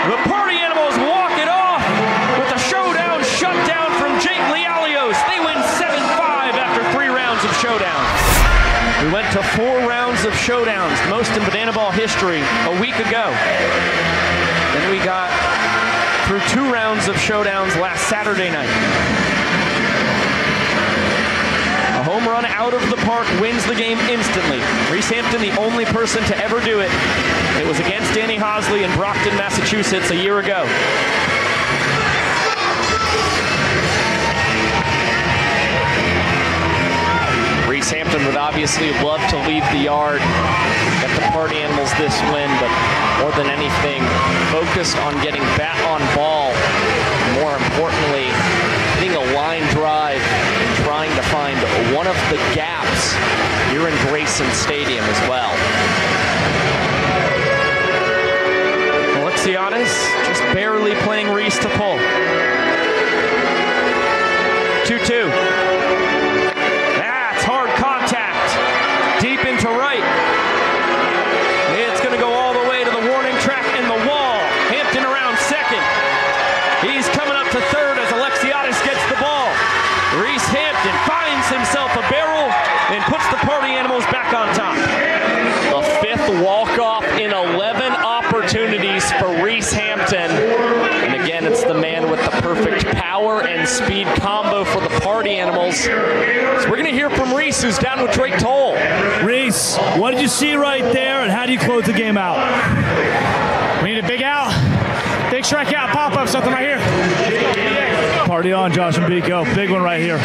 The party animals walk it off with a showdown shutdown from Jake Lialios. They win 7-5 after 3 rounds of showdowns. We went to 4 rounds of showdowns, most in bananaball history, a week ago. Then we got through 2 rounds of showdowns last Saturday night. A home run out of the park wins the game instantly. Reese Hampton, the only person to ever do it. It was against Danny Hosley in Brockton, Massachusetts a year ago. Reese Hampton would obviously love to leave the yard, get the party animals this win, but more than anything, focused on getting bat on ball. More importantly, hitting a line drive and trying to find one of the gaps here in Grayson Stadium as well. Alexiadis just barely playing Reese to pull. 2-2. That's hard contact. Deep into right. It's going to go all the way to the warning track and the wall. Hampton around second. He's coming up to third as Alexiadis gets the ball. Reese Hampton finds himself a barrel and puts the party animals back on top. The 5th walk-off in 11 opportunities for Reese Hampton. And again, it's the man with the perfect power and speed combo for the party animals. So we're going to hear from Reese, who's down with Drake Toll. Reese, what did you see right there, and how do you close the game out? We need a big out, big strikeout, pop-up, something right here. Party on, Josh and Biko. Big one right here.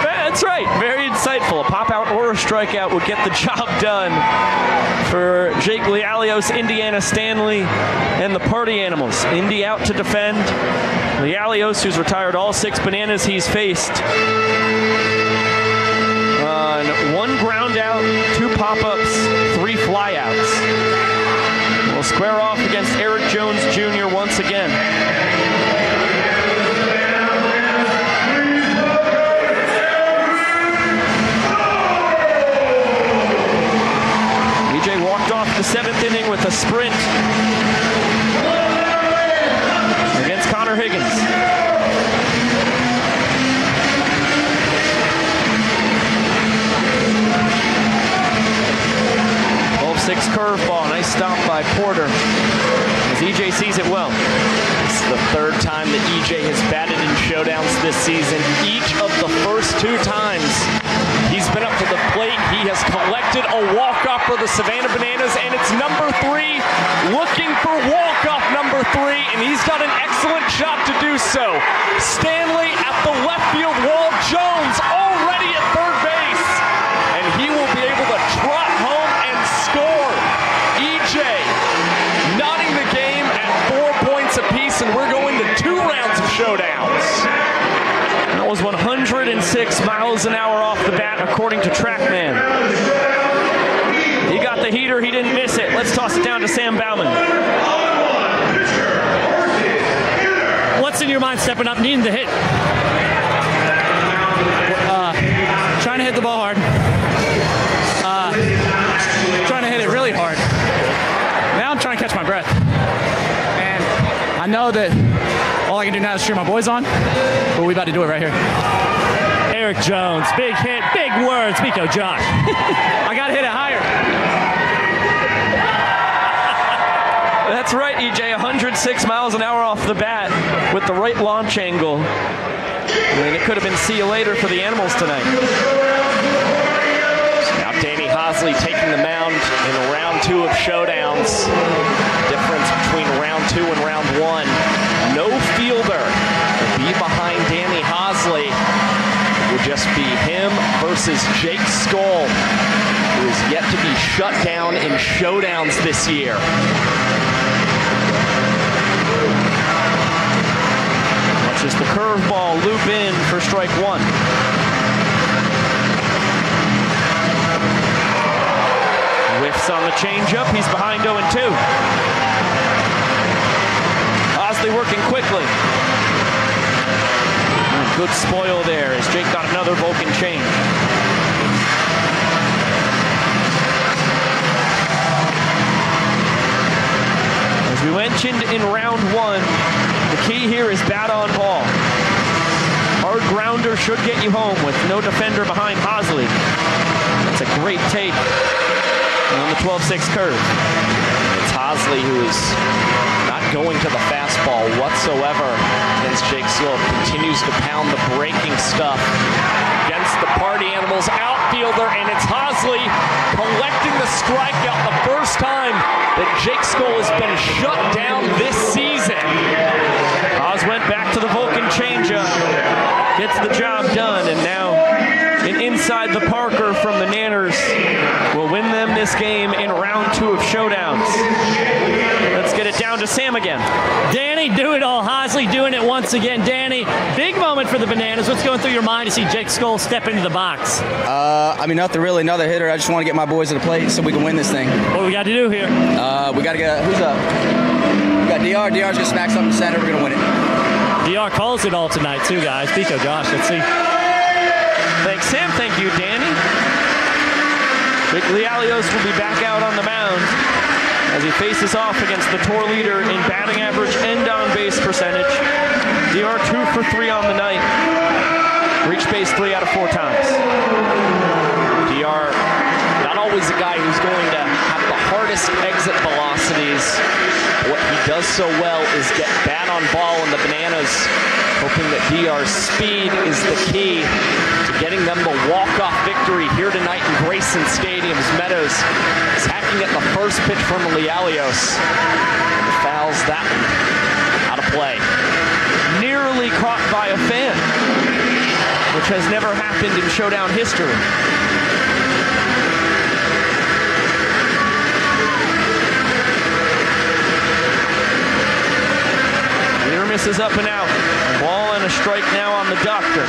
That's right. Very insightful. A pop-out or a strikeout would get the job done for Jake Lialios, Indiana Stanley, and the party animals. Indy out to defend. Lialios, who's retired all 6 bananas he's faced. On 1 ground out, 2 pop-ups, 3 flyouts. We'll square off against Eric Jones Jr. once again. Walked off the 7th inning with a sprint against Connor Higgins. 12-6 curveball, nice stop by Porter as EJ sees it well. This is the 3rd time that EJ has batted in showdowns this season. Each of the first 2 times he's been up to the plate, he has collected a walk-off for the Savannah Bananas, and it's number 3, looking for walk-off number 3, and he's got an excellent shot to do so. Stanley at the left field wall, Jones already at third base, and he will be able to trot home and score. EJ knotting the game at 4 points apiece, and we're going to 2 rounds of showdowns. That was 106 miles an hour off the bat, according to TrackMan. He got the heater, he didn't miss it. Let's toss it down to Sam Bauman. What's in your mind stepping up, needing to hit? Trying to hit the ball hard. Trying to hit it really hard. Now I'm trying to catch my breath. And I know that all I can do now is cheer my boys on, but we about to do it right here. Eric Jones, big hit, big words. Biko, Josh. I got to hit it higher. That's right, EJ, 106 miles an hour off the bat with the right launch angle. And it could have been see you later for the animals tonight. Now Danny Hosley taking the mound in round 2 of showdowns. Difference between round 2 and round 1. No fielder will be behind Danny Hosley. It would just be him versus Jake Skoll, who is yet to be shut down in showdowns this year. Watches the curveball loop in for strike 1. Whiffs on the changeup. He's behind 0-2. Hosley working quickly. Good spoil there as Jake got another Vulcan change. As As we mentioned in round one, the key here is bat on ball. Hard grounder should get you home with no defender behind Hosley. That's a great take on the 12-6 curve. It's Hosley who is not going to the fastball whatsoever against Jake Sewell. Continues to pound the breaking stuff against the Party Animals outfielder, and it's Hosley collecting the strikeout, the first time that Jake Sewell has been shut down this season. Oz went back to the Vulcan changeup, gets the job done, and now an inside the Parker from the Nanners will win them this game in round 2 of Showdowns. Let's get it down to Sam again. Danny, do it all. Hosley doing it once again. Danny, big moment for the Bananas. What's going through your mind to see Jake Sewell step into the box? I mean, nothing really, another hitter. I just want to get my boys to the plate so we can win this thing. What do we got to do here? We got to get, who's up? We got DR. DR's going to smack something in the center. We're going to win it. DR calls it all tonight, too, guys. Pico, Josh, let's see. Thanks, Sam. Thank you, Danny. Lialios will be back out on the mound as he faces off against the tour leader in batting average and on-base percentage. DR 2 for 3 on the night. Reached base 3 out of 4 times. DR, not always a guy who's going to have the hardest exit velocities. What he does so well is get bat on ball in the Bananas, hoping that DR's speed is the key to getting them the walk-off victory here tonight in Grayson Stadium. Meadows is hacking at the first pitch from Lialios. Fouls that one out of play. Nearly caught by a fan, which has never happened in Showdown history. Near misses up and out. Ball and a strike now on the doctor.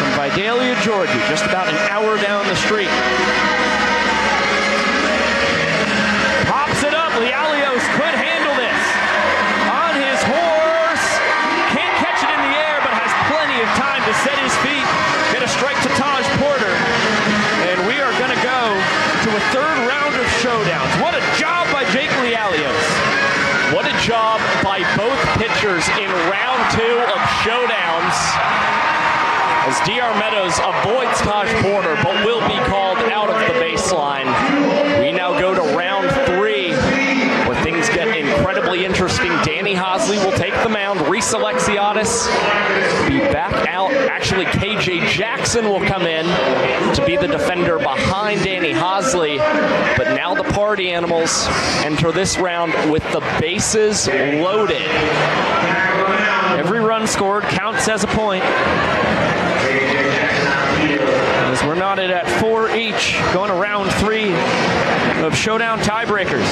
From Vidalia, Georgia, just about an hour down the street. Pops it up. Lialios could handle this. On his horse. Can't catch it in the air, but has plenty of time to set his feet. Get a strike to Taj Porter. And we are going to go to a third round of Showdowns. What a job by Jake Lialios. What a job by both pitchers in round 2 of Showdowns. As DR Meadows avoids Taj Porter, but will be called out of the baseline. We now go to round 3, where things get incredibly interesting. Danny Hosley will take the mound. Reese Alexiadis be back out. Actually, KJ Jackson will come in to be the defender behind Danny Hosley. But now the Party Animals enter this round with the bases loaded. Every run scored counts as a point. As we're knotted at 4 each, going to round 3 of Showdown Tiebreakers.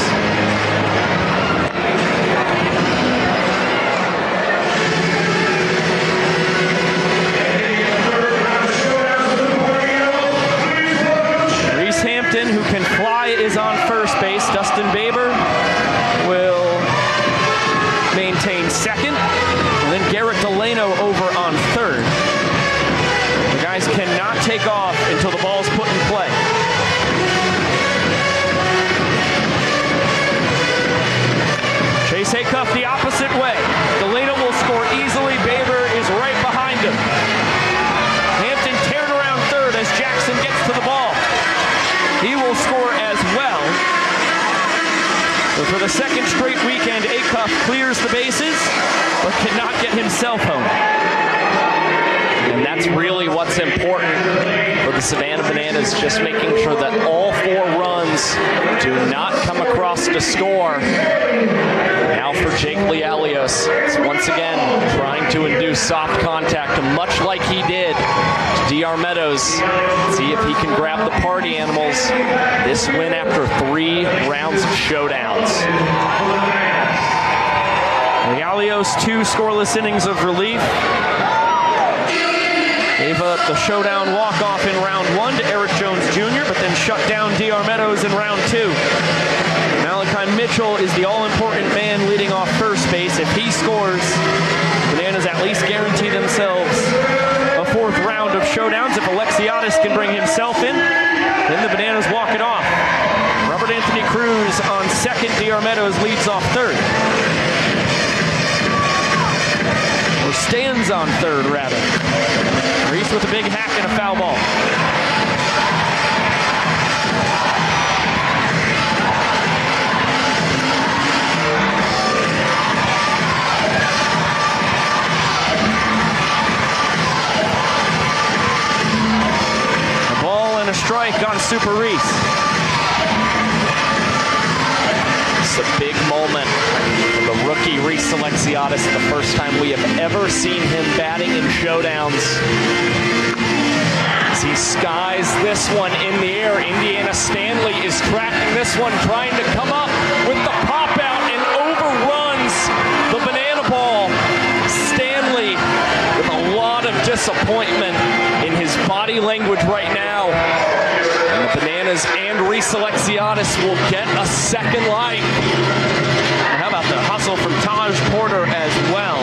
Reese Hampton, who can fly, is on first base. Dustin Baber will maintain second. And then Garrett Delano over on third. The guys cannot take off until the ball's put in play. Chase Haycuff the opposite way. Delano will score easily. Baber is right behind him. Hampton teared around third as Jackson gets to the ball. He will score as well. So for the second straight weekend, Haycuff clears the bases, but cannot get himself home. And that's really what's important for the Savannah Bananas, just making sure that all 4 runs do not come across to score. Now for Jake Lialios, it's once again trying to induce soft contact, much like he did to DR Meadows. See if he can grab the Party Animals this win after 3 rounds of Showdowns. Lialios 2 scoreless innings of relief. Gave up the Showdown walk-off in round 1 to Eric Jones Jr., but then shut down DR Meadows in round 2. Malachi Mitchell is the all-important man leading off first base. If he scores, Bananas at least guarantee themselves a 4th round of Showdowns. If Alexiadis can bring himself in, then the Bananas walk it off. Robert Anthony Cruz on second. second. DR Meadows leads off third. Or stands on third, rather. Reese with a big hack and a foul ball. A ball and a strike on Super Reese. It's a big moment for the rookie Reese Alexiadis. The first time we have ever seen him batting in Showdowns. As he skies this one in the air, Indiana Stanley is tracking this one, trying to come up with the pop out and overruns the banana ball. Stanley with a lot of disappointment in his body language right now. And the Bananas and Reese Alexiadis will get a second life. And how about the hustle from Taj Porter as well?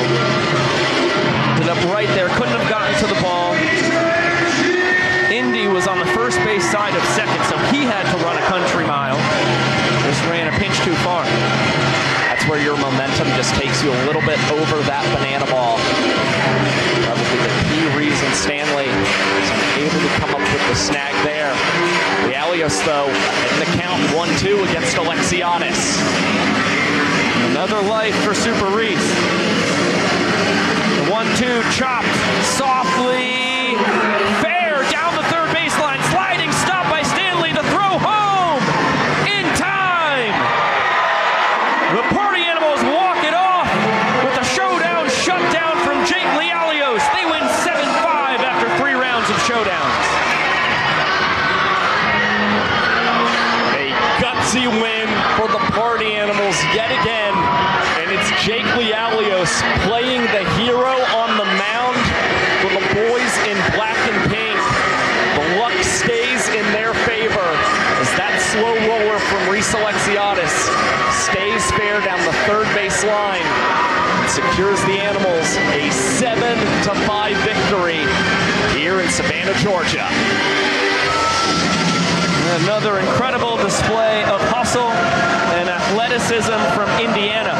Ended up right there, couldn't have gotten to the ball. Indy was on the first base side of second, so he had to run a country mile. Just ran a pinch too far. That's where your momentum just takes you a little bit over that banana ball. Probably the key reason Stanley was able to come up with the snag there. Lialios, though, in the count 1-2 against Alexiadis. Another life for Super Reese. The 1-2 chopped softly. Fair down the third baseline. Sliding stop by Stanley to throw home in time. The Party Animals walk it off with a showdown shutdown from Jake Lialios. They win 7-5 after 3 rounds of Showdowns. A gutsy win for the Party Animals yet again. And it's Jake Lialios playing the hero on the mound for the boys in black and pink. The luck stays in their favor as that slow roller from Reese Alexiadis stays fair down the third base line and secures the Animals a 7-5 victory here in Savannah, Georgia. Another incredible display of hustle and athleticism from Indiana.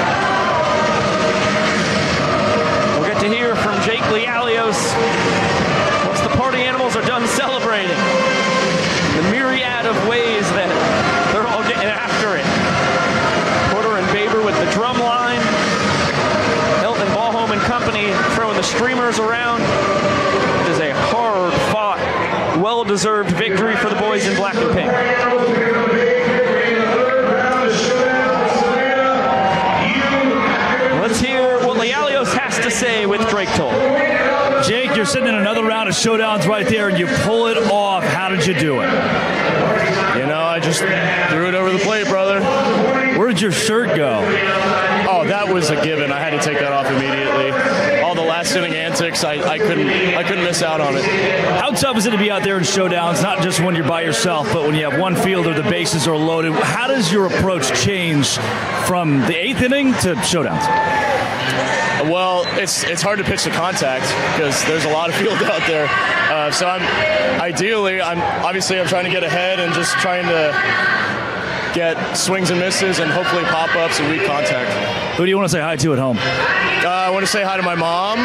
We'll get to hear from Jake Lialios once the Party Animals are done celebrating. The myriad of ways that they're all getting after it. Porter and Baber with the drum line. Hilton, Ballhome and company throwing the streamers around. It is a hard-fought, well-deserved victory for the boys in black and pink. Let's hear what Lialios has to say with Drake Toll. Jake, you're sitting in another round of Showdowns right there, and you pull it off. How did you do it? You know, I just threw it over the plate, brother. Where did your shirt go? Oh, that was a given. I had to take that off immediately. All the last inning antics, I couldn't miss out on it. How tough is it to be out there in Showdowns, not just when you're by yourself, but when you have one fielder, the bases are loaded? How does your approach change from the 8th inning to Showdowns? Well, it's hard to pitch to contact because there's a lot of field out there. So I'm trying to get ahead and just trying to get swings and misses and hopefully pop-ups and weak contact. Who do you want to say hi to at home? I want to say hi to my mom.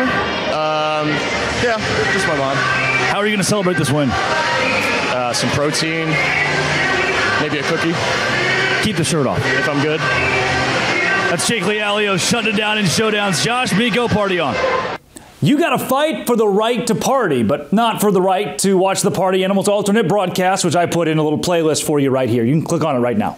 Just my mom. How are you going to celebrate this win? Some protein, maybe a cookie. Keep the shirt off. If I'm good. That's Jake Lialios shutting it down in Showdowns. Josh, Miko, party on. You got to fight for the right to party, but not for the right to watch the Party Animals alternate broadcast, which I put in a little playlist for you right here. You can click on it right now.